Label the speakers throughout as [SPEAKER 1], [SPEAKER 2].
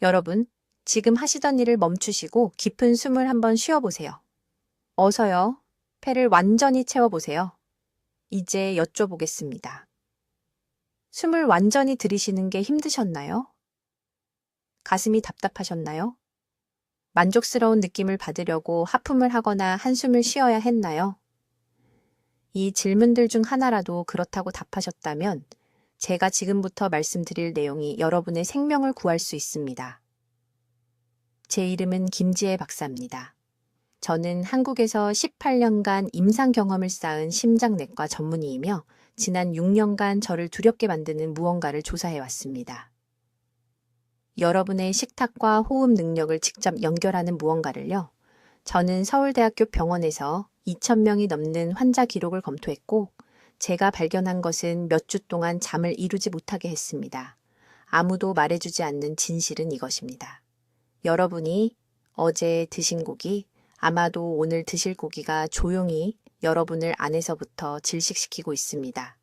[SPEAKER 1] 여러분, 지금 하시던 일을 멈추시고 깊은 숨을 한번 쉬어보세요. 어서요. 폐를 완전히 채워보세요. 이제 여쭤보겠습니다. 숨을 완전히 들이쉬는 게 힘드셨나요? 가슴이 답답하셨나요? 만족스러운 느낌을 받으려고 하품을 하거나 한숨을 쉬어야 했나요? 이 질문들 중 하나라도 그렇다고 답하셨다면 제가 지금부터 말씀드릴 내용이 여러분의 생명을 구할 수 있습니다. 제 이름은 김지혜 박사입니다. 저는 한국에서 18년간 임상 경험을 쌓은 심장내과 전문의이며 지난 6년간 저를 두렵게 만드는 무언가를 조사해 왔습니다. 여러분의 식탁과 호흡 능력을 직접 연결하는 무언가를요. 저는 서울대학교 병원에서 2,000명이 넘는 환자 기록을 검토했고 제가 발견한 것은 몇 주 동안 잠을 이루지 못하게 했습니다. 아무도 말해주지 않는 진실은 이것입니다. 여러분이 어제 드신 고기, 아마도 오늘 드실 고기가 조용히 여러분을 안에서부터 질식시키고 있습니다.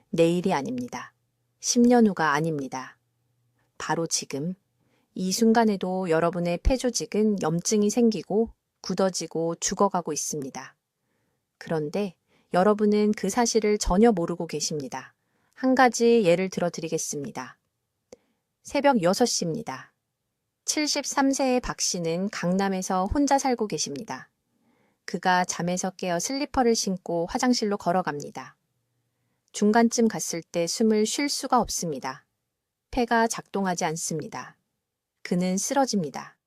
[SPEAKER 1] 내일이 아닙니다. 10년 후가 아닙니다. 바로 지금, 이 순간에도 여러분의 폐조직은 염증이 생기고 굳어지고 죽어가고 있습니다. 그런데 여러분은 그 사실을 전혀 모르고 계십니다. 한 가지 예를 들어 드리겠습니다. 새벽 6시입니다. 73세의 박 씨는 강남에서 혼자 살고 계십니다. 그가 잠에서 깨어 슬리퍼를 신고 화장실로 걸어갑니다. 중간쯤 갔을 때 숨을 쉴 수가 없습니다. 폐가 작동하지 않습니다. 그는 쓰러집니다.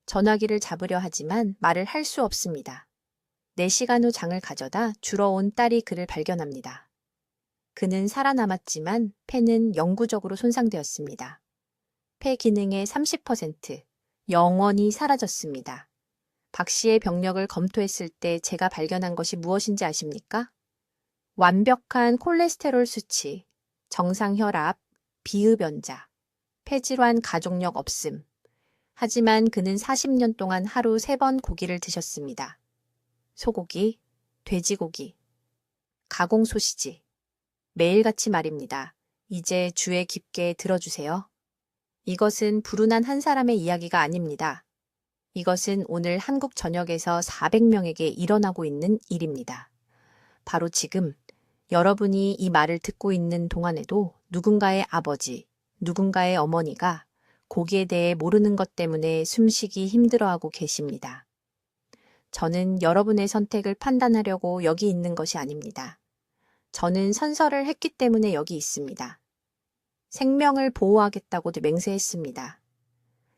[SPEAKER 1] 전화기를 잡으려 하지만 말을 할 수 없습니다. 4시간 후 장을 가져다 주러 온 딸이 그를 발견합니다. 그는 살아남았지만 폐는 영구적으로 손상되었습니다. 폐 기능의 30%, 영원히 사라졌습니다. 박 씨의 병력을 검토했을 때 제가 발견한 것이 무엇인지 아십니까? 완벽한 콜레스테롤 수치, 정상 혈압, 비흡연자, 폐질환 가족력 없음. 하지만 그는 40년 동안 하루 3번 고기를 드셨습니다. 소고기, 돼지고기, 가공 소시지. 매일같이 말입니다. 이제 주의 깊게 들어주세요. 이것은 불운한 한 사람의 이야기가 아닙니다. 이것은 오늘 한국 전역에서 400명에게 일어나고 있는 일입니다. 바로 지금 여러분이 이 말을 듣고 있는 동안에도 누군가의 아버지, 누군가의 어머니가 고기에 대해 모르는 것 때문에 숨쉬기 힘들어하고 계십니다. 저는 여러분의 선택을 판단하려고 여기 있는 것이 아닙니다. 저는 선서를 했기 때문에 여기 있습니다. 생명을 보호하겠다고도 맹세했습니다.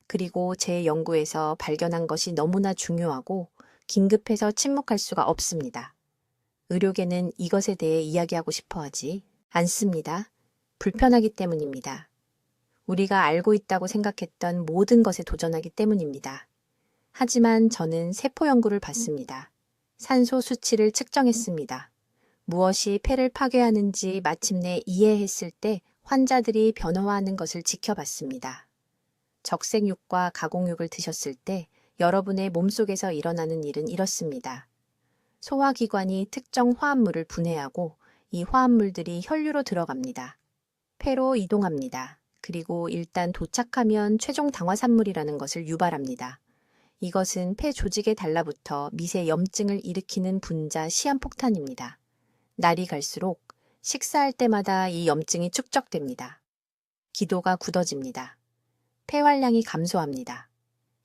[SPEAKER 1] 그리고 제 연구에서 발견한 것이 너무나 중요하고 긴급해서 침묵할 수가 없습니다. 의료계는 이것에 대해 이야기하고 싶어 하지 않습니다. 불편하기 때문입니다. 우리가 알고 있다고 생각했던 모든 것에 도전하기 때문입니다. 하지만 저는 세포 연구를 봤습니다. 산소 수치를 측정했습니다. 무엇이 폐를 파괴하는지 마침내 이해했을 때 환자들이 변화하는 것을 지켜봤습니다. 적색육과 가공육을 드셨을 때 여러분의 몸속에서 일어나는 일은 이렇습니다. 소화기관이 특정 화합물을 분해하고 이 화합물들이 혈류로 들어갑니다. 폐로 이동합니다. 그리고 일단 도착하면 최종 당화산물이라는 것을 유발합니다. 이것은 폐 조직에 달라붙어 미세 염증을 일으키는 분자 시한폭탄입니다. 날이 갈수록 식사할 때마다 이 염증이 축적됩니다. 기도가 굳어집니다. 폐활량이 감소합니다.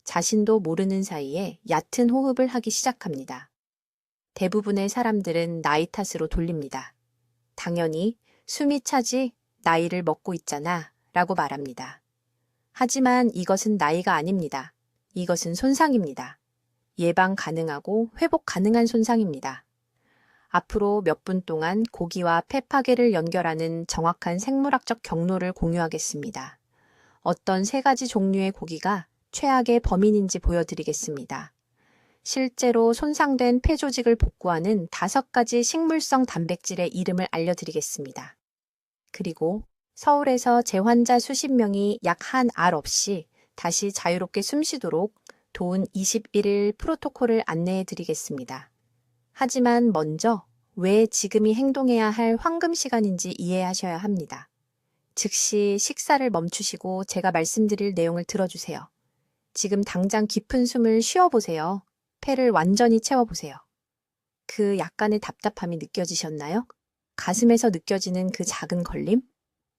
[SPEAKER 1] 자신도 모르는 사이에 얕은 호흡을 하기 시작합니다. 대부분의 사람들은 나이 탓으로 돌립니다. 당연히 숨이 차지 나이를 먹고 있잖아 라고 말합니다. 하지만 이것은 나이가 아닙니다. 이것은 손상입니다. 예방 가능하고 회복 가능한 손상입니다. 앞으로 몇 분 동안 고기와 폐 파괴를 연결하는 정확한 생물학적 경로를 공유하겠습니다. 어떤 3가지 종류의 고기가 최악의 범인인지 보여드리겠습니다. 실제로 손상된 폐 조직을 복구하는 5가지 식물성 단백질의 이름을 알려드리겠습니다. 그리고 서울에서 재환자 수십 명이 약 한 알 없이 다시 자유롭게 숨쉬도록 도운 21일 프로토콜을 안내해 드리겠습니다. 하지만 먼저 왜 지금이 행동해야 할 황금 시간인지 이해하셔야 합니다. 즉시 식사를 멈추시고 제가 말씀드릴 내용을 들어주세요. 지금 당장 깊은 숨을 쉬어보세요. 폐를 완전히 채워보세요. 그 약간의 답답함이 느껴지셨나요? 가슴에서 느껴지는 그 작은 걸림?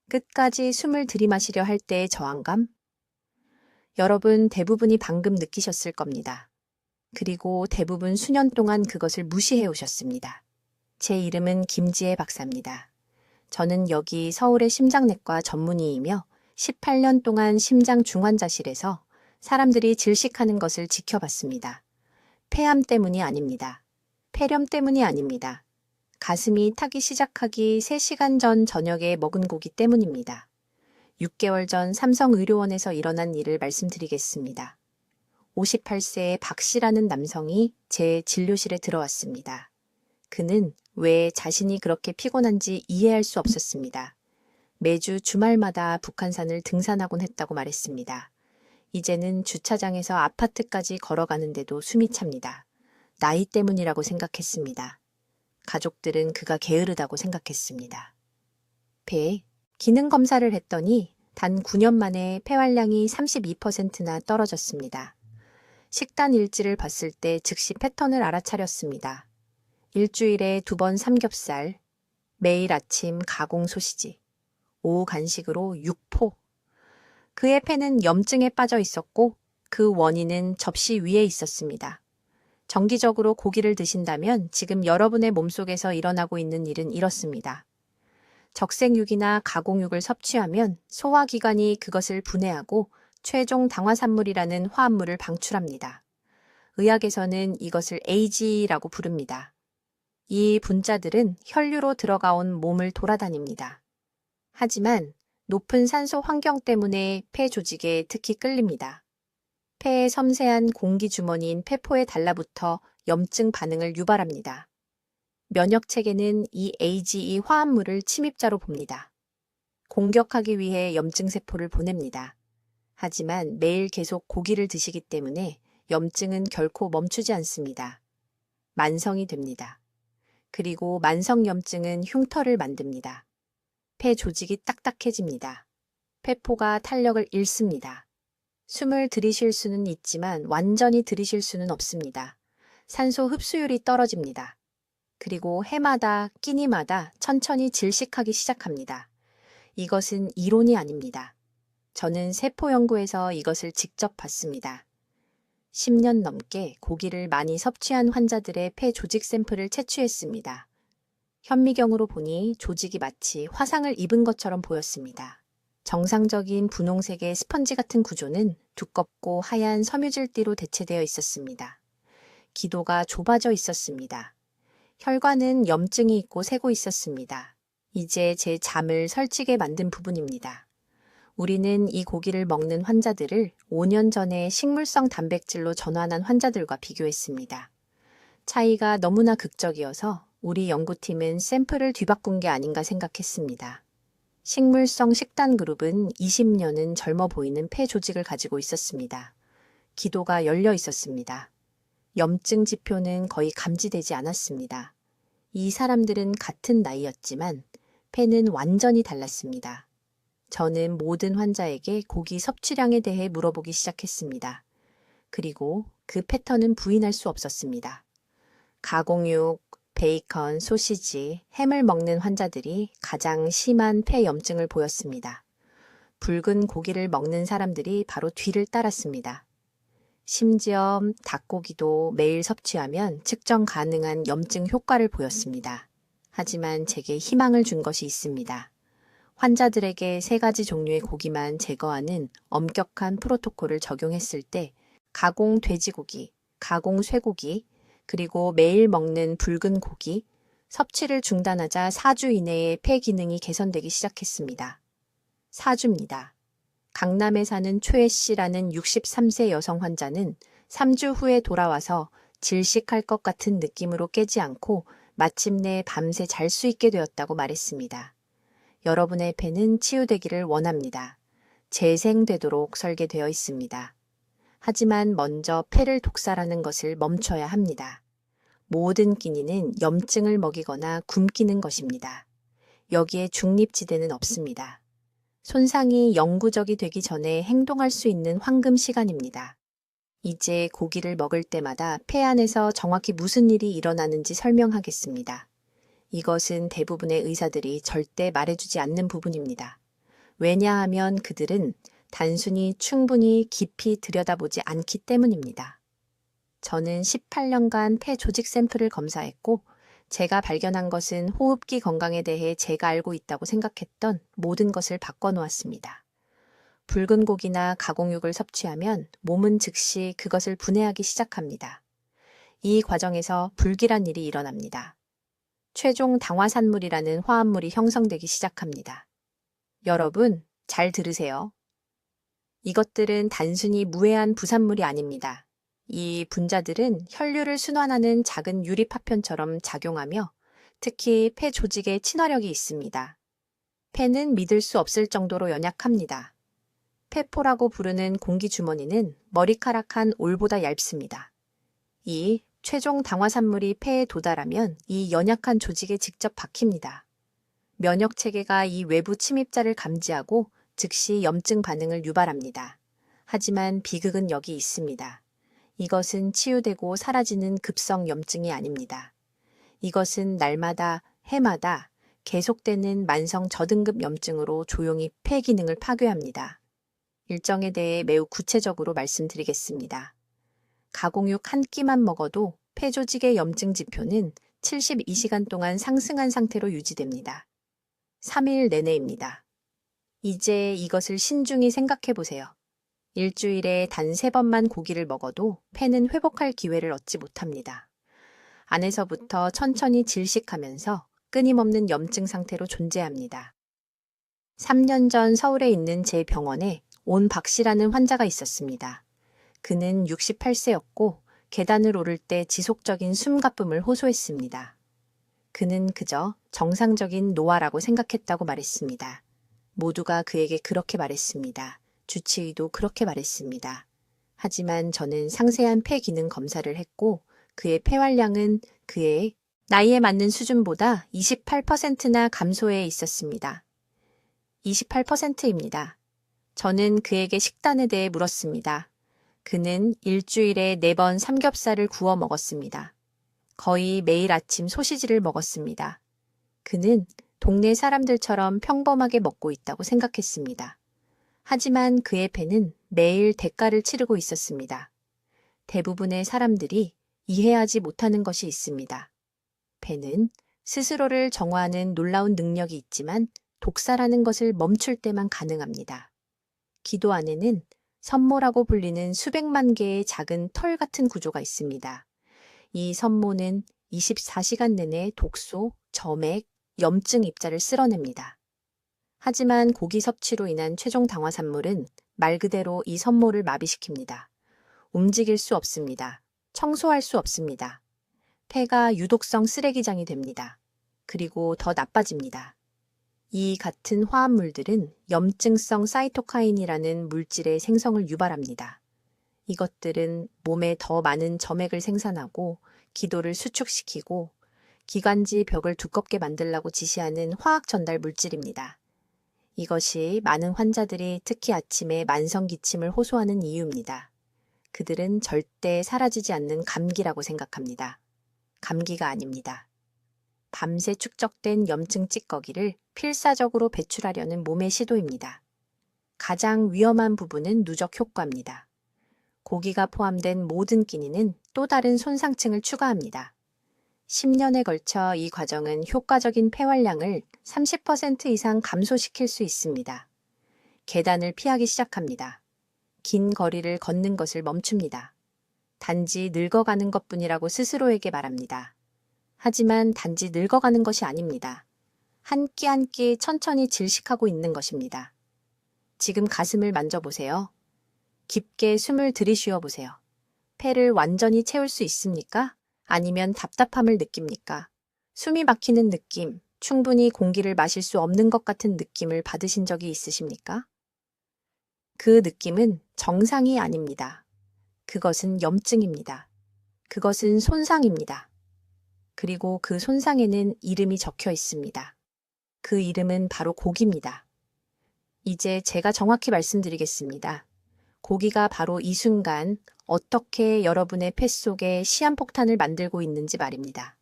[SPEAKER 1] 끝까지 숨을 들이마시려 할 때의 저항감? 여러분 대부분이 방금 느끼셨을 겁니다. 그리고 대부분 수년 동안 그것을 무시해 오셨습니다. 제 이름은 김지혜 박사입니다. 저는 여기 서울의 심장내과 전문의이며 18년 동안 심장 중환자실에서 사람들이 질식하는 것을 지켜봤습니다. 폐암 때문이 아닙니다. 폐렴 때문이 아닙니다. 가슴이 타기 시작하기 3시간 전 저녁에 먹은 고기 때문입니다. 6개월 전 삼성의료원에서 일어난 일을 말씀드리겠습니다. 58세의 박 씨라는 남성이 제 진료실에 들어왔습니다. 그는 왜 자신이 그렇게 피곤한지 이해할 수 없었습니다. 매주 주말마다 북한산을 등산하곤 했다고 말했습니다. 이제는 주차장에서 아파트까지 걸어가는데도 숨이 찹니다. 나이 때문이라고 생각했습니다. 가족들은 그가 게으르다고 생각했습니다. 폐 기능 검사를 했더니 단 9년 만에 폐활량이 32%나 떨어졌습니다. 식단 일지를 봤을 때 즉시 패턴을 알아차렸습니다. 일주일에 2번 삼겹살, 매일 아침 가공 소시지, 오후 간식으로 육포. 그의 폐는 염증에 빠져 있었고 그 원인은 접시 위에 있었습니다. 정기적으로 고기를 드신다면 지금 여러분의 몸속에서 일어나고 있는 일은 이렇습니다. 적색육이나 가공육을 섭취하면 소화기관이 그것을 분해하고 최종 당화산물이라는 화합물을 방출합니다. 의학에서는 이것을 AGE라고 부릅니다. 이 분자들은 혈류로 들어가온 몸을 돌아다닙니다. 하지만 높은 산소 환경 때문에 폐 조직에 특히 끌립니다. 폐의 섬세한 공기 주머니인 폐포에 달라붙어 염증 반응을 유발합니다. 면역체계는 이 AGE 화합물을 침입자로 봅니다. 공격하기 위해 염증세포를 보냅니다. 하지만 매일 계속 고기를 드시기 때문에 염증은 결코 멈추지 않습니다. 만성이 됩니다. 그리고 만성염증은 흉터를 만듭니다. 폐 조직이 딱딱해집니다. 폐포가 탄력을 잃습니다. 숨을 들이쉴 수는 있지만 완전히 들이쉴 수는 없습니다. 산소 흡수율이 떨어집니다. 그리고 해마다 끼니마다 천천히 질식하기 시작합니다. 이것은 이론이 아닙니다. 저는 세포 연구에서 이것을 직접 봤습니다. 10년 넘게 고기를 많이 섭취한 환자들의 폐 조직 샘플을 채취했습니다. 현미경으로 보니 조직이 마치 화상을 입은 것처럼 보였습니다. 정상적인 분홍색의 스펀지 같은 구조는 두껍고 하얀 섬유질띠로 대체되어 있었습니다. 기도가 좁아져 있었습니다. 혈관은 염증이 있고 새고 있었습니다. 이제 제 잠을 설치게 만든 부분입니다. 우리는 이 고기를 먹는 환자들을 5년 전에 식물성 단백질로 전환한 환자들과 비교했습니다. 차이가 너무나 극적이어서 우리 연구팀은 샘플을 뒤바꾼 게 아닌가 생각했습니다. 식물성 식단 그룹은 20년은 젊어 보이는 폐 조직을 가지고 있었습니다. 기도가 열려 있었습니다. 염증 지표는 거의 감지되지 않았습니다. 이 사람들은 같은 나이였지만 폐는 완전히 달랐습니다. 저는 모든 환자에게 고기 섭취량에 대해 물어보기 시작했습니다. 그리고 그 패턴은 부인할 수 없었습니다. 가공육, 베이컨, 소시지, 햄을 먹는 환자들이 가장 심한 폐염증을 보였습니다. 붉은 고기를 먹는 사람들이 바로 뒤를 따랐습니다. 심지어 닭고기도 매일 섭취하면 측정 가능한 염증 효과를 보였습니다. 하지만 제게 희망을 준 것이 있습니다. 환자들에게 3가지 종류의 고기만 제거하는 엄격한 프로토콜을 적용했을 때 가공 돼지고기, 가공 쇠고기, 그리고 매일 먹는 붉은 고기, 섭취를 중단하자 4주 이내에 폐 기능이 개선되기 시작했습니다. 4주입니다. 강남에 사는 최 씨라는 63세 여성 환자는 3주 후에 돌아와서 질식할 것 같은 느낌으로 깨지 않고 마침내 밤새 잘 수 있게 되었다고 말했습니다. 여러분의 폐는 치유되기를 원합니다. 재생되도록 설계되어 있습니다. 하지만 먼저 폐를 독살하는 것을 멈춰야 합니다. 모든 끼니는 염증을 먹이거나 굶기는 것입니다. 여기에 중립지대는 없습니다. 손상이 영구적이 되기 전에 행동할 수 있는 황금 시간입니다. 이제 고기를 먹을 때마다 폐 안에서 정확히 무슨 일이 일어나는지 설명하겠습니다. 이것은 대부분의 의사들이 절대 말해주지 않는 부분입니다. 왜냐하면 그들은 단순히 충분히 깊이 들여다보지 않기 때문입니다. 저는 18년간 폐 조직 샘플을 검사했고 제가 발견한 것은 호흡기 건강에 대해 제가 알고 있다고 생각했던 모든 것을 바꿔놓았습니다. 붉은 고기나 가공육을 섭취하면 몸은 즉시 그것을 분해하기 시작합니다. 이 과정에서 불길한 일이 일어납니다. 최종 당화산물이라는 화합물이 형성되기 시작합니다. 여러분, 잘 들으세요. 이것들은 단순히 무해한 부산물이 아닙니다. 이 분자들은 혈류를 순환하는 작은 유리 파편처럼 작용하며 특히 폐 조직에 친화력이 있습니다. 폐는 믿을 수 없을 정도로 연약합니다. 폐포라고 부르는 공기 주머니는 머리카락 올보다 얇습니다. 이 최종 당화산물이 폐에 도달하면 이 연약한 조직에 직접 박힙니다. 면역 체계가 이 외부 침입자를 감지하고 즉시 염증 반응을 유발합니다. 하지만 비극은 여기 있습니다. 이것은 치유되고 사라지는 급성 염증이 아닙니다. 이것은 날마다, 해마다 계속되는 만성 저등급 염증으로 조용히 폐 기능을 파괴합니다. 일정에 대해 매우 구체적으로 말씀드리겠습니다. 가공육 한 끼만 먹어도 폐 조직의 염증 지표는 72시간 동안 상승한 상태로 유지됩니다. 3일 내내입니다. 이제 이것을 신중히 생각해 보세요. 일주일에 단 3번만 고기를 먹어도 폐는 회복할 기회를 얻지 못합니다. 안에서부터 천천히 질식하면서 끊임없는 염증 상태로 존재합니다. 3년 전 서울에 있는 제 병원에 온 박씨라는 환자가 있었습니다. 그는 68세였고 계단을 오를 때 지속적인 숨가쁨을 호소했습니다. 그는 그저 정상적인 노화라고 생각했다고 말했습니다. 모두가 그에게 그렇게 말했습니다. 주치의도 그렇게 말했습니다. 하지만 저는 상세한 폐 기능 검사를 했고 그의 폐활량은 그의 나이에 맞는 수준보다 28%나 감소해 있었습니다. 28%입니다. 저는 그에게 식단에 대해 물었습니다. 그는 일주일에 4번 삼겹살을 구워 먹었습니다. 거의 매일 아침 소시지를 먹었습니다. 그는 동네 사람들처럼 평범하게 먹고 있다고 생각했습니다. 하지만 그의 폐는 매일 대가를 치르고 있었습니다. 대부분의 사람들이 이해하지 못하는 것이 있습니다. 폐는 스스로를 정화하는 놀라운 능력이 있지만 독살하는 것을 멈출 때만 가능합니다. 기도 안에는 섬모라고 불리는 수백만 개의 작은 털 같은 구조가 있습니다. 이 섬모는 24시간 내내 독소, 점액, 염증 입자를 쓸어냅니다. 하지만 고기 섭취로 인한 최종 당화산물은 말 그대로 이 섬모를 마비시킵니다. 움직일 수 없습니다. 청소할 수 없습니다. 폐가 유독성 쓰레기장이 됩니다. 그리고 더 나빠집니다. 이 같은 화합물들은 염증성 사이토카인이라는 물질의 생성을 유발합니다. 이것들은 몸에 더 많은 점액을 생산하고 기도를 수축시키고 기관지 벽을 두껍게 만들라고 지시하는 화학 전달 물질입니다. 이것이 많은 환자들이 특히 아침에 만성 기침을 호소하는 이유입니다. 그들은 절대 사라지지 않는 감기라고 생각합니다. 감기가 아닙니다. 밤새 축적된 염증 찌꺼기를 필사적으로 배출하려는 몸의 시도입니다. 가장 위험한 부분은 누적 효과입니다. 고기가 포함된 모든 끼니는 또 다른 손상층을 추가합니다. 10년에 걸쳐 이 과정은 효과적인 폐활량을 30% 이상 감소시킬 수 있습니다. 계단을 피하기 시작합니다. 긴 거리를 걷는 것을 멈춥니다. 단지 늙어가는 것뿐이라고 스스로에게 말합니다. 하지만 단지 늙어가는 것이 아닙니다. 한 끼 한 끼 천천히 질식하고 있는 것입니다. 지금 가슴을 만져보세요. 깊게 숨을 들이쉬어 보세요. 폐를 완전히 채울 수 있습니까? 아니면 답답함을 느낍니까? 숨이 막히는 느낌, 충분히 공기를 마실 수 없는 것 같은 느낌을 받으신 적이 있으십니까? 그 느낌은 정상이 아닙니다. 그것은 염증입니다. 그것은 손상입니다. 그리고 그 손상에는 이름이 적혀 있습니다. 그 이름은 바로 고기입니다. 이제 제가 정확히 말씀드리겠습니다. 고기가 바로 이 순간 어떻게 여러분의 폐 속에 시한폭탄을 만들고 있는지 말입니다.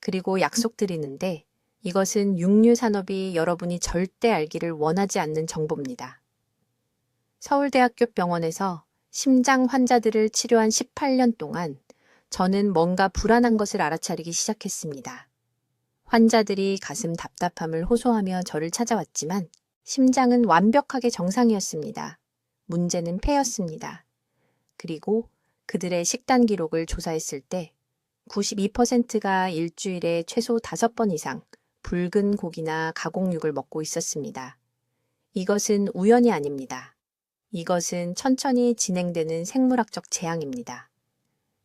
[SPEAKER 1] 그리고 약속드리는데 이것은 육류 산업이 여러분이 절대 알기를 원하지 않는 정보입니다. 서울대학교 병원에서 심장 환자들을 치료한 18년 동안 저는 뭔가 불안한 것을 알아차리기 시작했습니다. 환자들이 가슴 답답함을 호소하며 저를 찾아왔지만 심장은 완벽하게 정상이었습니다. 문제는 폐였습니다. 그리고 그들의 식단 기록을 조사했을 때 92%가 일주일에 최소 5번 이상 붉은 고기나 가공육을 먹고 있었습니다. 이것은 우연이 아닙니다. 이것은 천천히 진행되는 생물학적 재앙입니다.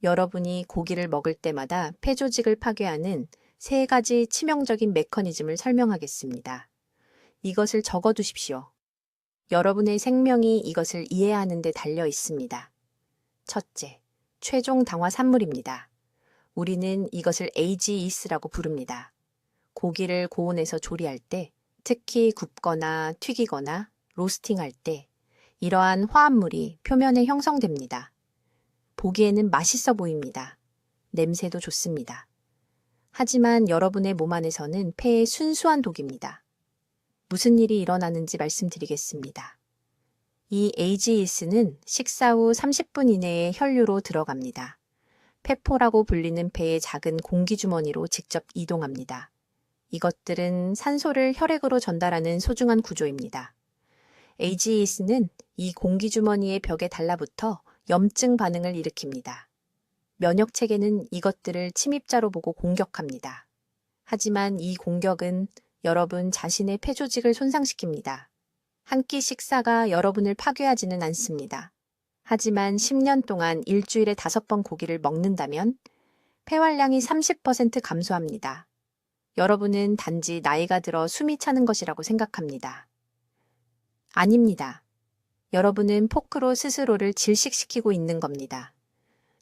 [SPEAKER 1] 여러분이 고기를 먹을 때마다 폐 조직을 파괴하는 3가지 치명적인 메커니즘을 설명하겠습니다. 이것을 적어두십시오. 여러분의 생명이 이것을 이해하는 데 달려 있습니다. 첫째, 최종 당화 산물입니다. 우리는 이것을 AGES라고 부릅니다. 고기를 고온에서 조리할 때, 특히 굽거나 튀기거나 로스팅할 때 이러한 화합물이 표면에 형성됩니다. 보기에는 맛있어 보입니다. 냄새도 좋습니다. 하지만 여러분의 몸 안에서는 폐의 순수한 독입니다. 무슨 일이 일어나는지 말씀드리겠습니다. 이 AGES는 식사 후 30분 이내에 혈류로 들어갑니다. 폐포라고 불리는 폐의 작은 공기주머니로 직접 이동합니다. 이것들은 산소를 혈액으로 전달하는 소중한 구조입니다. AGES는 이 공기주머니의 벽에 달라붙어 염증 반응을 일으킵니다. 면역체계는 이것들을 침입자로 보고 공격합니다. 하지만 이 공격은 여러분 자신의 폐 조직을 손상시킵니다. 한 끼 식사가 여러분을 파괴하지는 않습니다. 하지만 10년 동안 일주일에 5번 고기를 먹는다면 폐활량이 30% 감소합니다. 여러분은 단지 나이가 들어 숨이 차는 것이라고 생각합니다. 아닙니다. 여러분은 포크로 스스로를 질식시키고 있는 겁니다.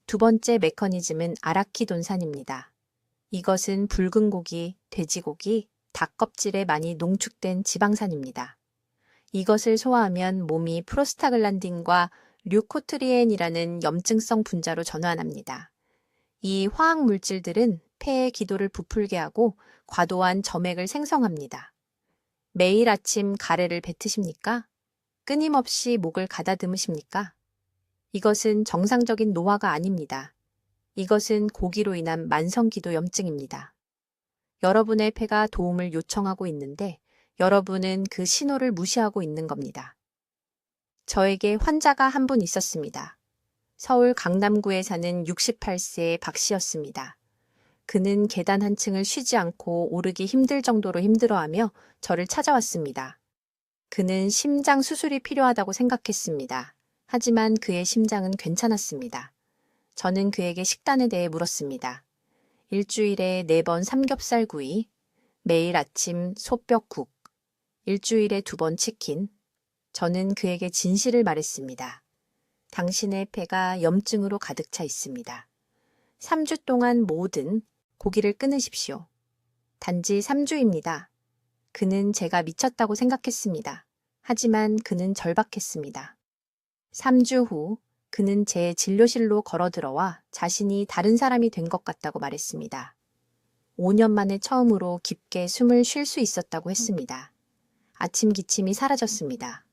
[SPEAKER 1] 두 번째 메커니즘은 아라키돈산입니다. 이것은 붉은 고기, 돼지고기, 닭 껍질에 많이 농축된 지방산입니다. 이것을 소화하면 몸이 프로스타글란딘과 류코트리엔이라는 염증성 분자로 전환합니다. 이 화학 물질들은 폐의 기도를 부풀게 하고 과도한 점액을 생성합니다. 매일 아침 가래를 뱉으십니까? 끊임없이 목을 가다듬으십니까? 이것은 정상적인 노화가 아닙니다. 이것은 고기로 인한 만성기도염증입니다. 여러분의 폐가 도움을 요청하고 있는데 여러분은 그 신호를 무시하고 있는 겁니다. 저에게 환자가 한 분 있었습니다. 서울 강남구에 사는 68세의 박 씨였습니다. 그는 계단 한 층을 쉬지 않고 오르기 힘들 정도로 힘들어하며 저를 찾아왔습니다. 그는 심장 수술이 필요하다고 생각했습니다. 하지만 그의 심장은 괜찮았습니다. 저는 그에게 식단에 대해 물었습니다. 일주일에 4번 삼겹살 구이, 매일 아침 소뼈국, 일주일에 2번 치킨. 저는 그에게 진실을 말했습니다. 당신의 폐가 염증으로 가득 차 있습니다. 3주 동안 모든 고기를 끊으십시오. 단지 3주입니다. 그는 제가 미쳤다고 생각했습니다. 하지만 그는 절박했습니다. 3주 후 그는 제 진료실로 걸어들어와 자신이 다른 사람이 된 것 같다고 말했습니다. 5년 만에 처음으로 깊게 숨을 쉴 수 있었다고 했습니다. 아침 기침이 사라졌습니다.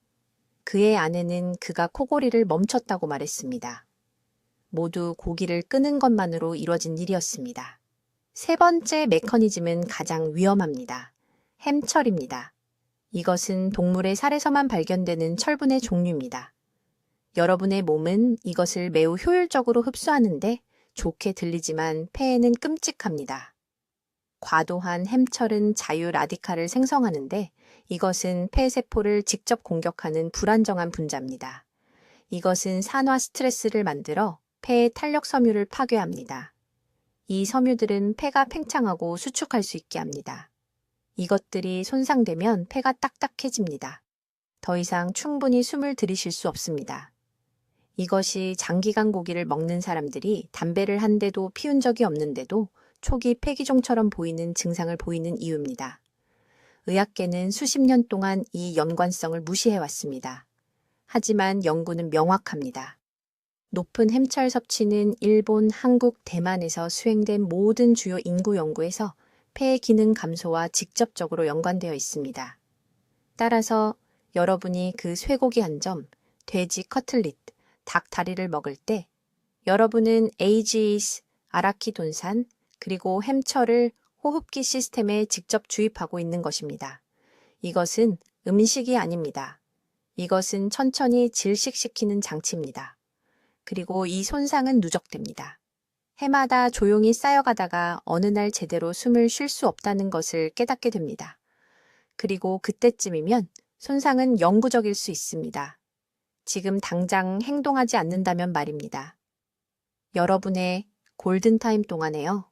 [SPEAKER 1] 그의 아내는 그가 코골이를 멈췄다고 말했습니다. 모두 고기를 끄는 것만으로 이뤄진 일이었습니다. 세 번째 메커니즘은 가장 위험합니다. 햄철입니다. 이것은 동물의 살에서만 발견되는 철분의 종류입니다. 여러분의 몸은 이것을 매우 효율적으로 흡수하는데 좋게 들리지만 폐에는 끔찍합니다. 과도한 햄철은 자유 라디칼을 생성하는데 이것은 폐세포를 직접 공격하는 불안정한 분자입니다. 이것은 산화 스트레스를 만들어 폐의 탄력 섬유를 파괴합니다. 이 섬유들은 폐가 팽창하고 수축할 수 있게 합니다. 이것들이 손상되면 폐가 딱딱해집니다. 더 이상 충분히 숨을 들이쉴 수 없습니다. 이것이 장기간 고기를 먹는 사람들이 담배를 한 대도 피운 적이 없는데도 초기 폐기종처럼 보이는 증상을 보이는 이유입니다. 의학계는 수십 년 동안 이 연관성을 무시해왔습니다. 하지만 연구는 명확합니다. 높은 햄철 섭취는 일본, 한국, 대만에서 수행된 모든 주요 인구 연구에서 폐의 기능 감소와 직접적으로 연관되어 있습니다. 따라서 여러분이 그 쇠고기 한 점, 돼지 커틀릿, 닭 다리를 먹을 때 여러분은 AGEs, 아라키돈산, 그리고 햄철을 호흡기 시스템에 직접 주입하고 있는 것입니다. 이것은 음식이 아닙니다. 이것은 천천히 질식시키는 장치입니다. 그리고 이 손상은 누적됩니다. 해마다 조용히 쌓여가다가 어느 날 제대로 숨을 쉴 수 없다는 것을 깨닫게 됩니다. 그리고 그때쯤이면 손상은 영구적일 수 있습니다. 지금 당장 행동하지 않는다면 말입니다. 여러분의 골든타임 동안에요.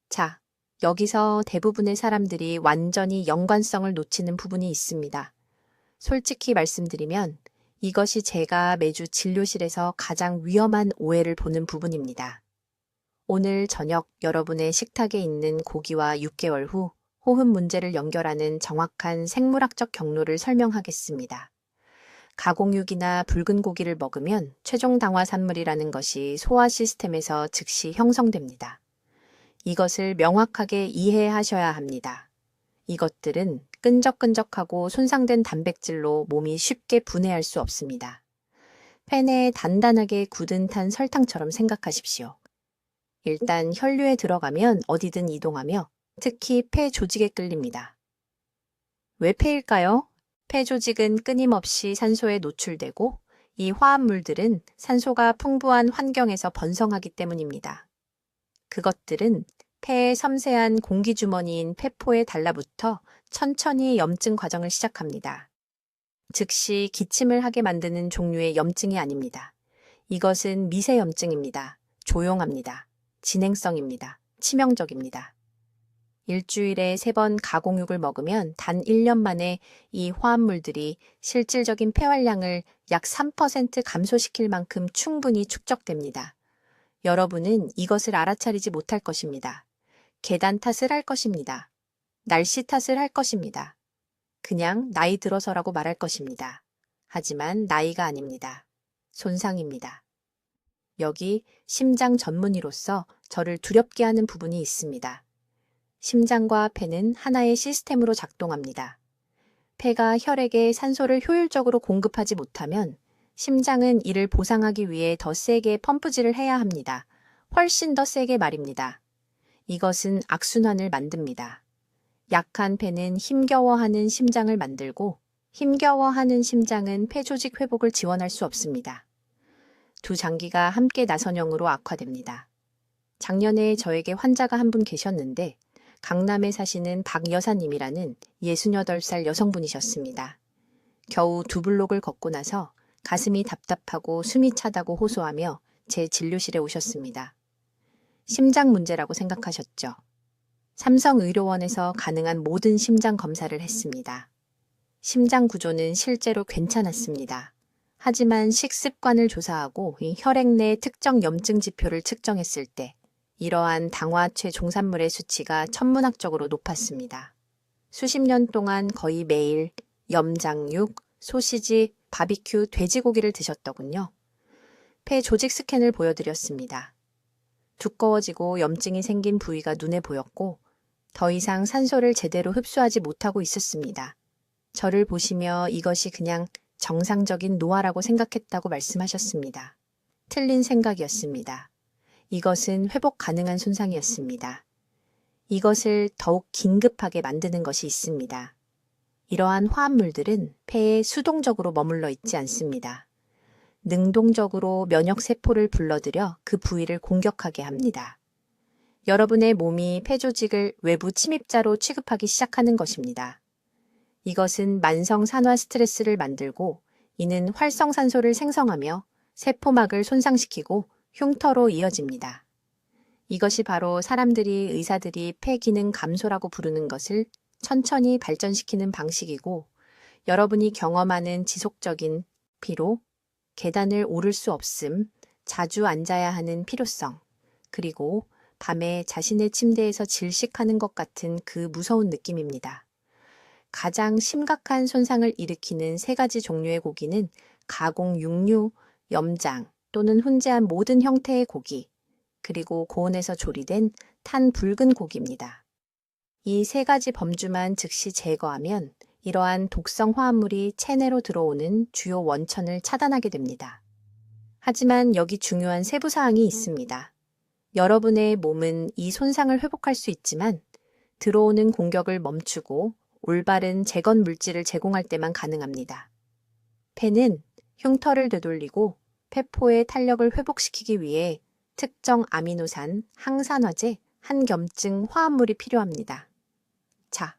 [SPEAKER 1] 자, 여기서 대부분의 사람들이 완전히 연관성을 놓치는 부분이 있습니다. 솔직히 말씀드리면 이것이 제가 매주 진료실에서 가장 위험한 오해를 보는 부분입니다. 오늘 저녁 여러분의 식탁에 있는 고기와 6개월 후 호흡 문제를 연결하는 정확한 생물학적 경로를 설명하겠습니다. 가공육이나 붉은 고기를 먹으면 최종 당화산물이라는 것이 소화 시스템에서 즉시 형성됩니다. 이것을 명확하게 이해하셔야 합니다. 이것들은 끈적끈적하고 손상된 단백질로 몸이 쉽게 분해할 수 없습니다. 팬에 단단하게 굳은 탄 설탕처럼 생각하십시오. 일단 혈류에 들어가면 어디든 이동하며 특히 폐 조직에 끌립니다. 왜 폐일까요? 폐 조직은 끊임없이 산소에 노출되고 이 화합물들은 산소가 풍부한 환경에서 번성하기 때문입니다. 그것들은 폐의 섬세한 공기주머니인 폐포에 달라붙어 천천히 염증 과정을 시작합니다. 즉시 기침을 하게 만드는 종류의 염증이 아닙니다. 이것은 미세염증입니다. 조용합니다. 진행성입니다. 치명적입니다. 일주일에 3번 가공육을 먹으면 단 1년 만에 이 화합물들이 실질적인 폐활량을 약 3% 감소시킬 만큼 충분히 축적됩니다. 여러분은 이것을 알아차리지 못할 것입니다. 계단 탓을 할 것입니다. 날씨 탓을 할 것입니다. 그냥 나이 들어서라고 말할 것입니다. 하지만 나이가 아닙니다. 손상입니다. 여기 심장 전문의로서 저를 두렵게 하는 부분이 있습니다. 심장과 폐는 하나의 시스템으로 작동합니다. 폐가 혈액에 산소를 효율적으로 공급하지 못하면 심장은 이를 보상하기 위해 더 세게 펌프질을 해야 합니다. 훨씬 더 세게 말입니다. 이것은 악순환을 만듭니다. 약한 폐는 힘겨워하는 심장을 만들고 힘겨워하는 심장은 폐 조직 회복을 지원할 수 없습니다. 두 장기가 함께 나선형으로 악화됩니다. 작년에 저에게 환자가 한 분 계셨는데 강남에 사시는 박 여사님이라는 68살 여성분이셨습니다. 겨우 2블록을 걷고 나서 가슴이 답답하고 숨이 차다고 호소하며 제 진료실에 오셨습니다. 심장 문제라고 생각하셨죠? 삼성의료원에서 가능한 모든 심장 검사를 했습니다. 심장 구조는 실제로 괜찮았습니다. 하지만 식습관을 조사하고 이 혈액 내 특정 염증 지표를 측정했을 때 이러한 당화체 종산물의 수치가 천문학적으로 높았습니다. 수십 년 동안 거의 매일 염장육, 소시지, 바비큐, 돼지고기를 드셨더군요. 폐 조직 스캔을 보여드렸습니다. 두꺼워지고 염증이 생긴 부위가 눈에 보였고 더 이상 산소를 제대로 흡수하지 못하고 있었습니다. 저를 보시며 이것이 그냥 정상적인 노화라고 생각했다고 말씀하셨습니다. 틀린 생각이었습니다. 이것은 회복 가능한 손상이었습니다. 이것을 더욱 긴급하게 만드는 것이 있습니다. 이러한 화합물들은 폐에 수동적으로 머물러 있지 않습니다. 능동적으로 면역세포를 불러들여 그 부위를 공격하게 합니다. 여러분의 몸이 폐 조직을 외부 침입자로 취급하기 시작하는 것입니다. 이것은 만성 산화 스트레스를 만들고 이는 활성산소를 생성하며 세포막을 손상시키고 흉터로 이어집니다. 이것이 바로 의사들이 폐 기능 감소라고 부르는 것을 천천히 발전시키는 방식이고 여러분이 경험하는 지속적인 피로, 계단을 오를 수 없음, 자주 앉아야 하는 필요성, 그리고 밤에 자신의 침대에서 질식하는 것 같은 그 무서운 느낌입니다. 가장 심각한 손상을 일으키는 세 가지 종류의 고기는 가공 육류, 염장 또는 훈제한 모든 형태의 고기, 그리고 고온에서 조리된 탄 붉은 고기입니다. 이 세 가지 범주만 즉시 제거하면 이러한 독성 화합물이 체내로 들어오는 주요 원천을 차단하게 됩니다. 하지만 여기 중요한 세부사항이 있습니다. 여러분의 몸은 이 손상을 회복할 수 있지만 들어오는 공격을 멈추고 올바른 재건 물질을 제공할 때만 가능합니다. 폐는 흉터를 되돌리고 폐포의 탄력을 회복시키기 위해 특정 아미노산, 항산화제, 한겸증 화합물이 필요합니다. 자,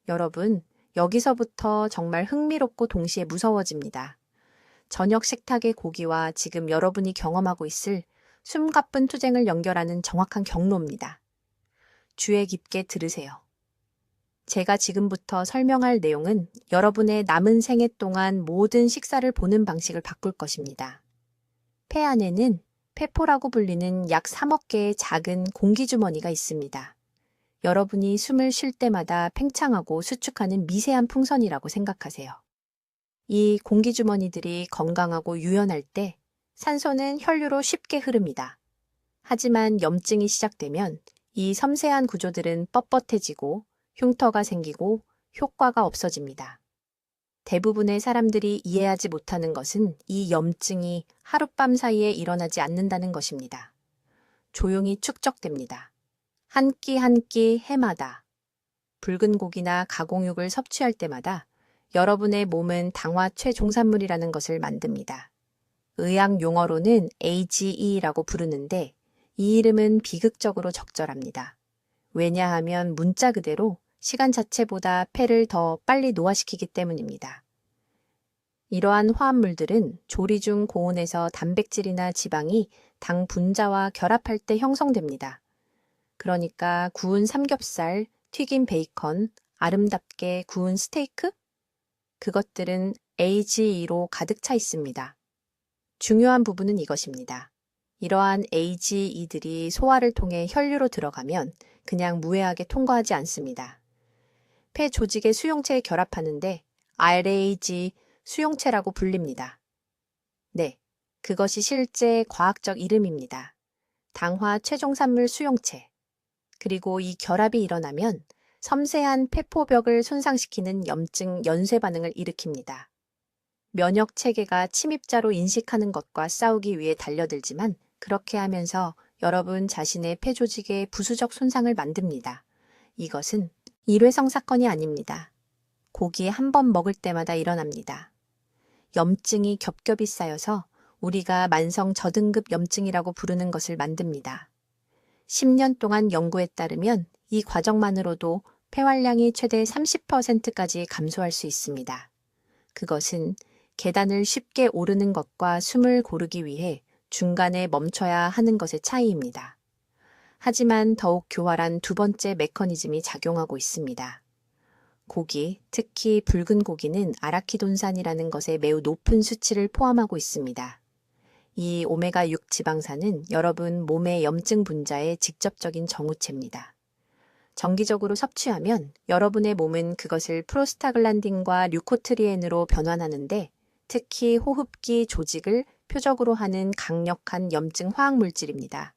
[SPEAKER 1] 여러분, 여기서부터 정말 흥미롭고 동시에 무서워집니다. 저녁 식탁의 고기와 지금 여러분이 경험하고 있을 숨가쁜 투쟁을 연결하는 정확한 경로입니다. 주의 깊게 들으세요. 제가 지금부터 설명할 내용은 여러분의 남은 생애 동안 모든 식사를 보는 방식을 바꿀 것입니다. 폐 안에는 폐포라고 불리는 약 3억 개의 작은 공기주머니가 있습니다. 여러분이 숨을 쉴 때마다 팽창하고 수축하는 미세한 풍선이라고 생각하세요. 이 공기주머니들이 건강하고 유연할 때 산소는 혈류로 쉽게 흐릅니다. 하지만 염증이 시작되면 이 섬세한 구조들은 뻣뻣해지고 흉터가 생기고 효과가 없어집니다. 대부분의 사람들이 이해하지 못하는 것은 이 염증이 하룻밤 사이에 일어나지 않는다는 것입니다. 조용히 축적됩니다. 한 끼 한 끼 해마다 붉은 고기나 가공육을 섭취할 때마다 여러분의 몸은 당화 최종산물이라는 것을 만듭니다. 의학 용어로는 AGE라고 부르는데 이 이름은 비극적으로 적절합니다. 왜냐하면 문자 그대로 시간 자체보다 폐를 더 빨리 노화시키기 때문입니다. 이러한 화합물들은 조리 중 고온에서 단백질이나 지방이 당 분자와 결합할 때 형성됩니다. 그러니까 구운 삼겹살, 튀긴 베이컨, 아름답게 구운 스테이크? 그것들은 AGE로 가득 차 있습니다. 중요한 부분은 이것입니다. 이러한 AGE들이 소화를 통해 혈류로 들어가면 그냥 무해하게 통과하지 않습니다. 폐 조직의 수용체에 결합하는데 RAG 수용체라고 불립니다. 네, 그것이 실제 과학적 이름입니다. 당화 최종산물 수용체. 그리고 이 결합이 일어나면 섬세한 폐포벽을 손상시키는 염증 연쇄 반응을 일으킵니다. 면역 체계가 침입자로 인식하는 것과 싸우기 위해 달려들지만 그렇게 하면서 여러분 자신의 폐 조직에 부수적 손상을 만듭니다. 이것은 일회성 사건이 아닙니다. 고기 한 번 먹을 때마다 일어납니다. 염증이 겹겹이 쌓여서 우리가 만성 저등급 염증이라고 부르는 것을 만듭니다. 10년 동안 연구에 따르면 이 과정만으로도 폐활량이 최대 30%까지 감소할 수 있습니다. 그것은 계단을 쉽게 오르는 것과 숨을 고르기 위해 중간에 멈춰야 하는 것의 차이입니다. 하지만 더욱 교활한 두 번째 메커니즘이 작용하고 있습니다. 고기, 특히 붉은 고기는 아라키돈산이라는 것에 매우 높은 수치를 포함하고 있습니다. 이 오메가6 지방산은 여러분 몸의 염증 분자의 직접적인 정우체입니다. 정기적으로 섭취하면 여러분의 몸은 그것을 프로스타글란딘과 류코트리엔으로 변환하는데 특히 호흡기 조직을 표적으로 하는 강력한 염증 화학물질입니다.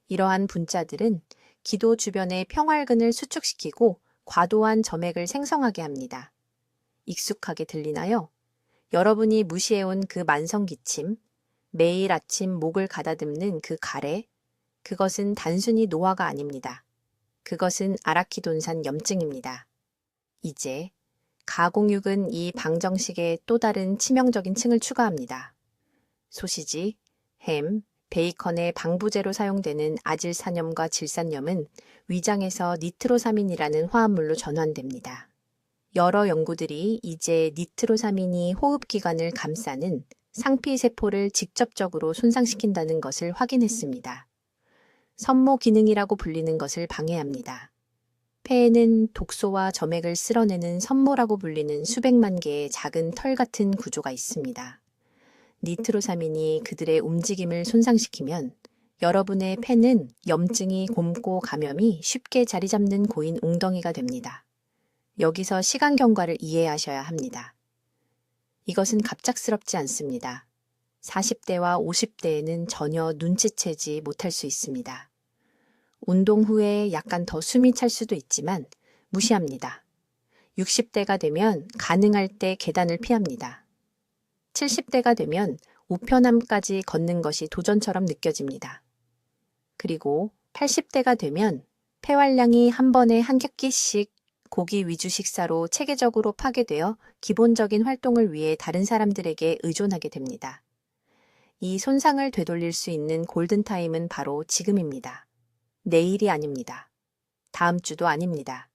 [SPEAKER 1] 이러한 분자들은 기도 주변의 평활근을 수축시키고 과도한 점액을 생성하게 합니다. 익숙하게 들리나요? 여러분이 무시해온 그 만성 기침, 매일 아침 목을 가다듬는 그 가래, 그것은 단순히 노화가 아닙니다. 그것은 아라키돈산 염증입니다. 이제 가공육은 이 방정식에 또 다른 치명적인 층을 추가합니다. 소시지, 햄, 베이컨의 방부제로 사용되는 아질산염과 질산염은 위장에서 니트로사민이라는 화합물로 전환됩니다. 여러 연구들이 이제 니트로사민이 호흡기관을 감싸는 상피세포를 직접적으로 손상시킨다는 것을 확인했습니다. 섬모 기능이라고 불리는 것을 방해합니다. 폐에는 독소와 점액을 쓸어내는 섬모라고 불리는 수백만 개의 작은 털 같은 구조가 있습니다. 니트로사민이 그들의 움직임을 손상시키면 여러분의 폐는 염증이 곪고 감염이 쉽게 자리 잡는 고인 웅덩이가 됩니다. 여기서 시간 경과를 이해하셔야 합니다. 이것은 갑작스럽지 않습니다. 40대와 50대에는 전혀 눈치채지 못할 수 있습니다. 운동 후에 약간 더 숨이 찰 수도 있지만 무시합니다. 60대가 되면 가능할 때 계단을 피합니다. 70대가 되면 우편함까지 걷는 것이 도전처럼 느껴집니다. 그리고 80대가 되면 폐활량이 한 번에 한 끼씩 고기 위주 식사로 체계적으로 파괴되어 기본적인 활동을 위해 다른 사람들에게 의존하게 됩니다. 이 손상을 되돌릴 수 있는 골든타임은 바로 지금입니다. 내일이 아닙니다. 다음 주도 아닙니다.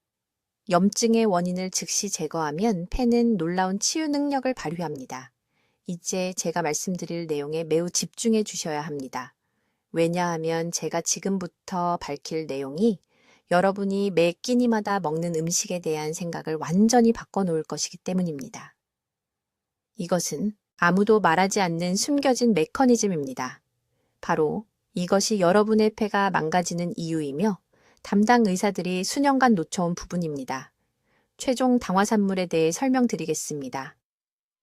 [SPEAKER 1] 염증의 원인을 즉시 제거하면 폐는 놀라운 치유 능력을 발휘합니다. 이제 제가 말씀드릴 내용에 매우 집중해 주셔야 합니다. 왜냐하면 제가 지금부터 밝힐 내용이 여러분이 매 끼니마다 먹는 음식에 대한 생각을 완전히 바꿔놓을 것이기 때문입니다. 이것은 아무도 말하지 않는 숨겨진 메커니즘입니다. 바로 이것이 여러분의 폐가 망가지는 이유이며 담당 의사들이 수년간 놓쳐온 부분입니다. 최종 당화산물에 대해 설명드리겠습니다.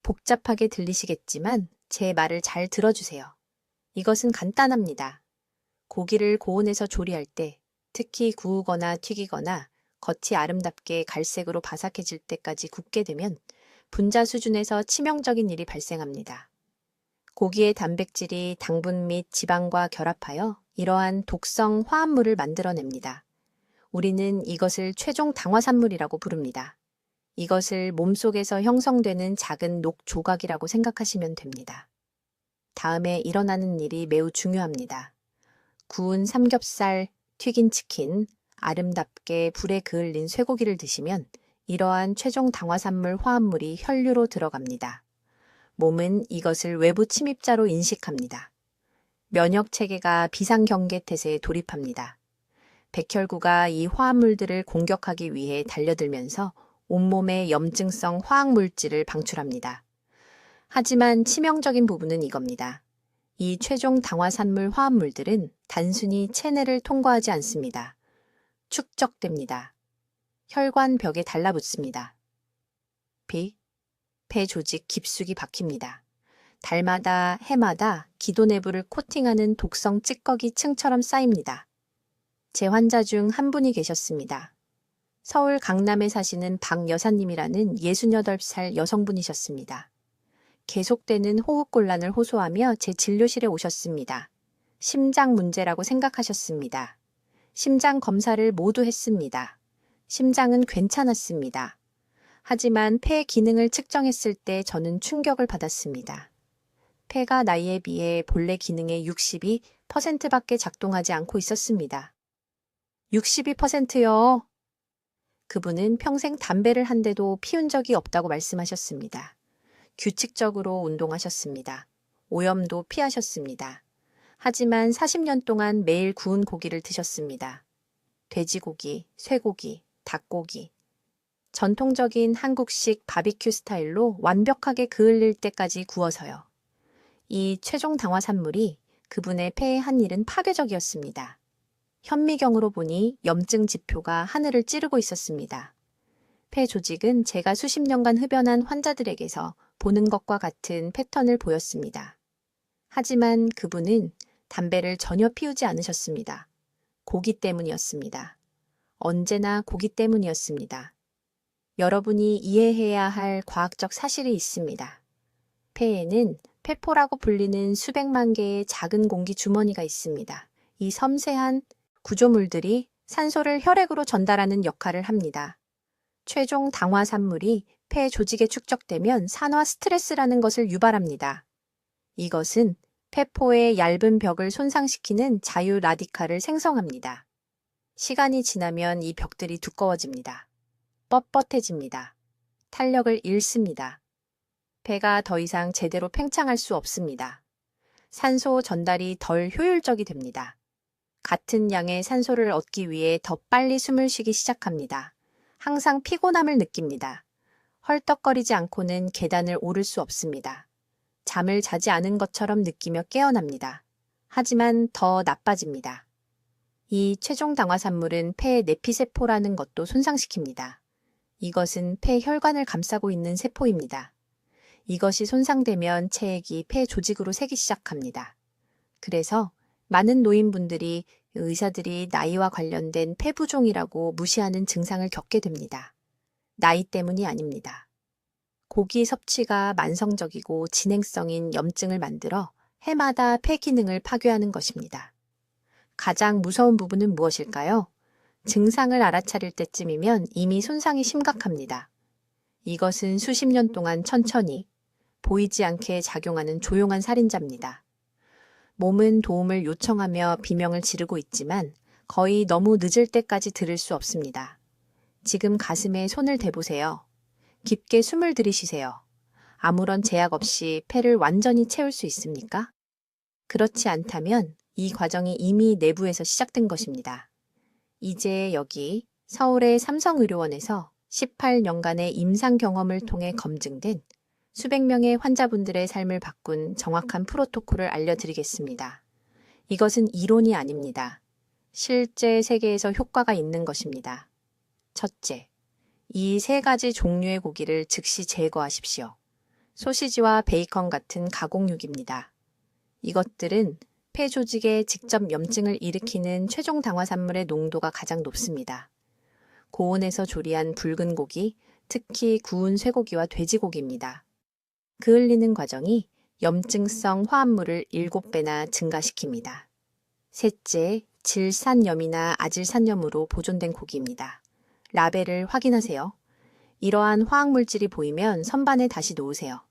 [SPEAKER 1] 복잡하게 들리시겠지만 제 말을 잘 들어주세요. 이것은 간단합니다. 고기를 고온에서 조리할 때, 특히 구우거나 튀기거나 겉이 아름답게 갈색으로 바삭해질 때까지 굽게 되면 분자 수준에서 치명적인 일이 발생합니다. 고기의 단백질이 당분 및 지방과 결합하여 이러한 독성 화합물을 만들어냅니다. 우리는 이것을 최종 당화산물이라고 부릅니다. 이것을 몸속에서 형성되는 작은 녹 조각이라고 생각하시면 됩니다. 다음에 일어나는 일이 매우 중요합니다. 구운 삼겹살, 튀긴 치킨, 아름답게 불에 그을린 쇠고기를 드시면 이러한 최종 당화산물 화합물이 혈류로 들어갑니다. 몸은 이것을 외부 침입자로 인식합니다. 면역 체계가 비상경계 태세에 돌입합니다. 백혈구가 이 화합물들을 공격하기 위해 달려들면서 온몸에 염증성 화학물질을 방출합니다. 하지만 치명적인 부분은 이겁니다. 이 최종 당화산물 화합물들은 단순히 체내를 통과하지 않습니다. 축적됩니다. 혈관벽에 달라붙습니다. 폐 조직 깊숙이 박힙니다. 달마다 해마다 기도 내부를 코팅하는 독성 찌꺼기 층처럼 쌓입니다. 제 환자 중 한 분이 계셨습니다. 서울 강남에 사시는 박 여사님이라는 68살 여성분이셨습니다. 계속되는 호흡곤란을 호소하며 제 진료실에 오셨습니다. 심장 문제라고 생각하셨습니다. 심장 검사를 모두 했습니다. 심장은 괜찮았습니다. 하지만 폐 기능을 측정했을 때 저는 충격을 받았습니다. 폐가 나이에 비해 본래 기능의 62%밖에 작동하지 않고 있었습니다. 62%요? 그분은 평생 담배를 한 대도 피운 적이 없다고 말씀하셨습니다. 규칙적으로 운동하셨습니다. 오염도 피하셨습니다. 하지만 40년 동안 매일 구운 고기를 드셨습니다. 돼지고기, 쇠고기, 닭고기. 전통적인 한국식 바비큐 스타일로 완벽하게 그을릴 때까지 구워서요. 이 최종 당화산물이 그분의 폐에 한 일은 파괴적이었습니다. 현미경으로 보니 염증 지표가 하늘을 찌르고 있었습니다. 폐 조직은 제가 수십 년간 흡연한 환자들에게서 보는 것과 같은 패턴을 보였습니다. 하지만 그분은 담배를 전혀 피우지 않으셨습니다. 고기 때문이었습니다. 언제나 고기 때문이었습니다. 여러분이 이해해야 할 과학적 사실이 있습니다. 폐에는 폐포라고 불리는 수백만 개의 작은 공기 주머니가 있습니다. 이 섬세한 구조물들이 산소를 혈액으로 전달하는 역할을 합니다. 최종 당화산물이 폐 조직에 축적되면 산화 스트레스라는 것을 유발합니다. 이것은 폐포의 얇은 벽을 손상시키는 자유 라디칼을 생성합니다. 시간이 지나면 이 벽들이 두꺼워집니다. 뻣뻣해집니다. 탄력을 잃습니다. 폐가 더 이상 제대로 팽창할 수 없습니다. 산소 전달이 덜 효율적이 됩니다. 같은 양의 산소를 얻기 위해 더 빨리 숨을 쉬기 시작합니다. 항상 피곤함을 느낍니다. 헐떡거리지 않고는 계단을 오를 수 없습니다. 잠을 자지 않은 것처럼 느끼며 깨어납니다. 하지만 더 나빠집니다. 이 최종 당화산물은 폐의 내피세포라는 것도 손상시킵니다. 이것은 폐 혈관을 감싸고 있는 세포입니다. 이것이 손상되면 체액이 폐 조직으로 새기 시작합니다. 그래서 많은 노인분들이 의사들이 나이와 관련된 폐부종이라고 무시하는 증상을 겪게 됩니다. 나이 때문이 아닙니다. 고기 섭취가 만성적이고 진행성인 염증을 만들어 해마다 폐 기능을 파괴하는 것입니다. 가장 무서운 부분은 무엇일까요? 증상을 알아차릴 때쯤이면 이미 손상이 심각합니다. 이것은 수십 년 동안 천천히 보이지 않게 작용하는 조용한 살인자입니다. 몸은 도움을 요청하며 비명을 지르고 있지만 거의 너무 늦을 때까지 들을 수 없습니다. 지금 가슴에 손을 대보세요. 깊게 숨을 들이쉬세요. 아무런 제약 없이 폐를 완전히 채울 수 있습니까? 그렇지 않다면 이 과정이 이미 내부에서 시작된 것입니다. 이제 여기 서울의 삼성의료원에서 18년간의 임상 경험을 통해 검증된 수백 명의 환자분들의 삶을 바꾼 정확한 프로토콜을 알려드리겠습니다. 이것은 이론이 아닙니다. 실제 세계에서 효과가 있는 것입니다. 첫째, 이 세 가지 종류의 고기를 즉시 제거하십시오. 소시지와 베이컨 같은 가공육입니다. 이것들은 폐 조직에 직접 염증을 일으키는 최종 당화산물의 농도가 가장 높습니다. 고온에서 조리한 붉은 고기, 특히 구운 쇠고기와 돼지고기입니다. 그을리는 과정이 염증성 화합물을 7배나 증가시킵니다. 셋째, 질산염이나 아질산염으로 보존된 고기입니다. 라벨을 확인하세요. 이러한 화학물질이 보이면 선반에 다시 놓으세요.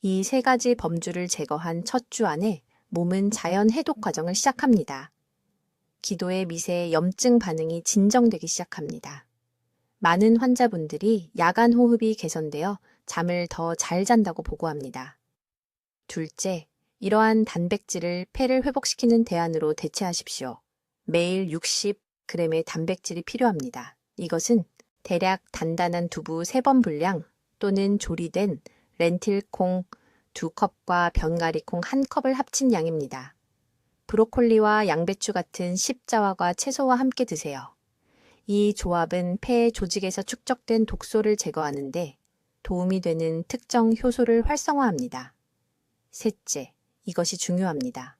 [SPEAKER 1] 이 세 가지 범주를 제거한 첫 주 안에 몸은 자연 해독 과정을 시작합니다. 기도의 미세 염증 반응이 진정되기 시작합니다. 많은 환자분들이 야간 호흡이 개선되어 잠을 더 잘 잔다고 보고합니다. 둘째, 이러한 단백질을 폐를 회복시키는 대안으로 대체하십시오. 매일 60g의 단백질이 필요합니다. 이것은 대략 단단한 두부 3번 분량 또는 조리된 렌틸콩 2컵과 변가리콩 1컵을 합친 양입니다. 브로콜리와 양배추 같은 십자화과 채소와 함께 드세요. 이 조합은 폐 조직에서 축적된 독소를 제거하는데 도움이 되는 특정 효소를 활성화합니다. 셋째, 이것이 중요합니다.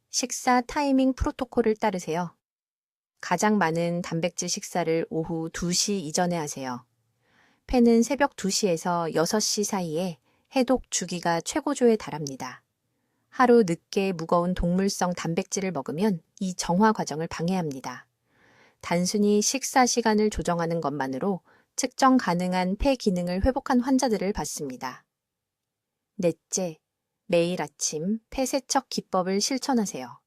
[SPEAKER 1] 식사 타이밍 프로토콜을 따르세요. 가장 많은 단백질 식사를 오후 2시 이전에 하세요. 폐는 새벽 2시에서 6시 사이에 해독 주기가 최고조에 달합니다. 하루 늦게 무거운 동물성 단백질을 먹으면 이 정화 과정을 방해합니다. 단순히 식사 시간을 조정하는 것만으로 측정 가능한 폐 기능을 회복한 환자들을 봤습니다. 넷째, 매일 아침 폐세척 기법을 실천하세요.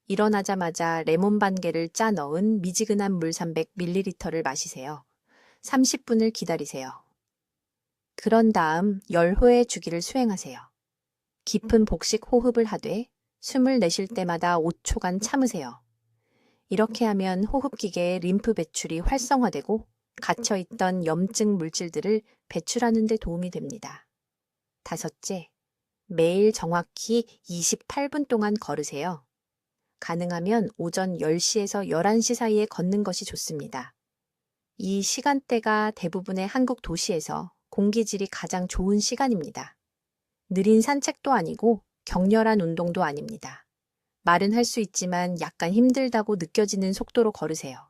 [SPEAKER 1] 일어나자마자 레몬 반 개를 짜 넣은 미지근한 물 300ml를 마시세요. 30분을 기다리세요. 그런 다음 10회의 주기를 수행하세요. 깊은 복식 호흡을 하되 숨을 내쉴 때마다 5초간 참으세요. 이렇게 하면 호흡기계의 림프 배출이 활성화되고 갇혀있던 염증 물질들을 배출하는 데 도움이 됩니다. 다섯째, 매일 정확히 28분 동안 걸으세요. 가능하면 오전 10시에서 11시 사이에 걷는 것이 좋습니다. 이 시간대가 대부분의 한국 도시에서 공기질이 가장 좋은 시간입니다. 느린 산책도 아니고 격렬한 운동도 아닙니다. 말은 할 수 있지만 약간 힘들다고 느껴지는 속도로 걸으세요.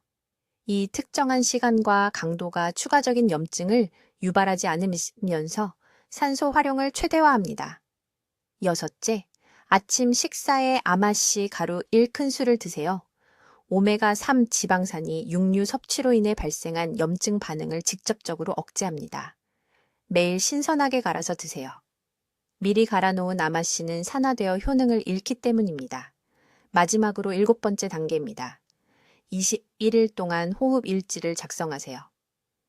[SPEAKER 1] 이 특정한 시간과 강도가 추가적인 염증을 유발하지 않으면서 산소 활용을 최대화합니다. 여섯째, 아침 식사에 아마씨 가루 1큰술을 드세요. 오메가3 지방산이 육류 섭취로 인해 발생한 염증 반응을 직접적으로 억제합니다. 매일 신선하게 갈아서 드세요. 미리 갈아놓은 아마씨는 산화되어 효능을 잃기 때문입니다. 마지막으로 7번째 단계입니다. 21일 동안 호흡 일지를 작성하세요.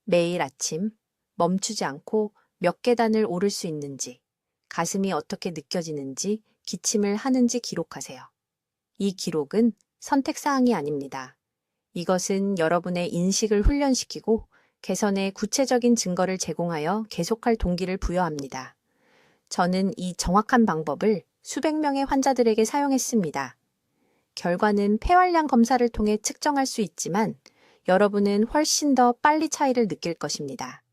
[SPEAKER 1] 매일 아침 멈추지 않고 몇 계단을 오를 수 있는지, 가슴이 어떻게 느껴지는지, 기침을 하는지 기록하세요. 이 기록은 선택사항이 아닙니다. 이것은 여러분의 인식을 훈련시키고 개선의 구체적인 증거를 제공하여 계속할 동기를 부여합니다. 저는 이 정확한 방법을 수백 명의 환자들에게 사용했습니다. 결과는 폐활량 검사를 통해 측정할 수 있지만 여러분은 훨씬 더 빨리 차이를 느낄 것입니다.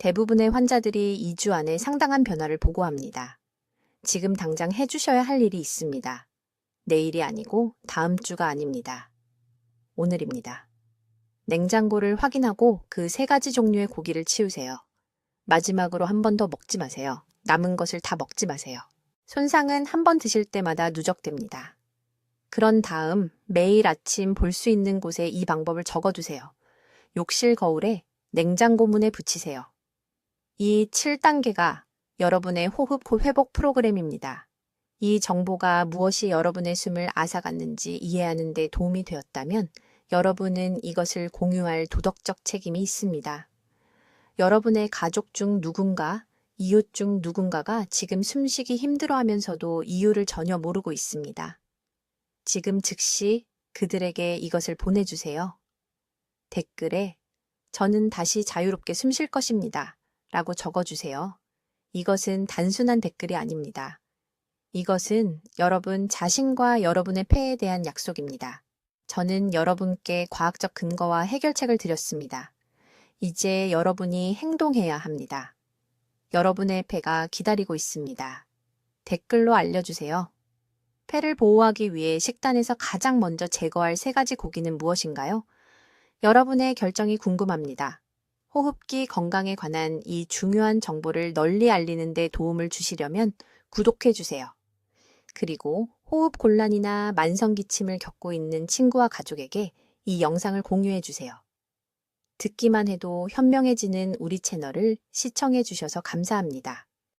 [SPEAKER 1] 대부분의 환자들이 2주 안에 상당한 변화를 보고합니다. 지금 당장 해주셔야 할 일이 있습니다. 내일이 아니고 다음 주가 아닙니다. 오늘입니다. 냉장고를 확인하고 그 3가지 종류의 고기를 치우세요. 마지막으로 한 번 더 먹지 마세요. 남은 것을 다 먹지 마세요. 손상은 한 번 드실 때마다 누적됩니다. 그런 다음 매일 아침 볼 수 있는 곳에 이 방법을 적어두세요. 욕실 거울에 냉장고 문에 붙이세요. 이 7단계가 여러분의 호흡 회복 프로그램입니다. 이 정보가 무엇이 여러분의 숨을 앗아갔는지 이해하는 데 도움이 되었다면 여러분은 이것을 공유할 도덕적 책임이 있습니다. 여러분의 가족 중 누군가, 이웃 중 누군가가 지금 숨쉬기 힘들어하면서도 이유를 전혀 모르고 있습니다. 지금 즉시 그들에게 이것을 보내주세요. 댓글에 저는 다시 자유롭게 숨 쉴 것입니다. 라고 적어주세요. 이것은 단순한 댓글이 아닙니다. 이것은 여러분 자신과 여러분의 폐에 대한 약속입니다. 저는 여러분께 과학적 근거와 해결책을 드렸습니다. 이제 여러분이 행동해야 합니다. 여러분의 폐가 기다리고 있습니다. 댓글로 알려주세요. 폐를 보호하기 위해 식단에서 가장 먼저 제거할 3가지 고기는 무엇인가요? 여러분의 결정이 궁금합니다. 호흡기 건강에 관한 이 중요한 정보를 널리 알리는 데 도움을 주시려면 구독해주세요. 그리고 호흡 곤란이나 만성 기침을 겪고 있는 친구와 가족에게 이 영상을 공유해주세요. 듣기만 해도 현명해지는 우리 채널을 시청해주셔서 감사합니다.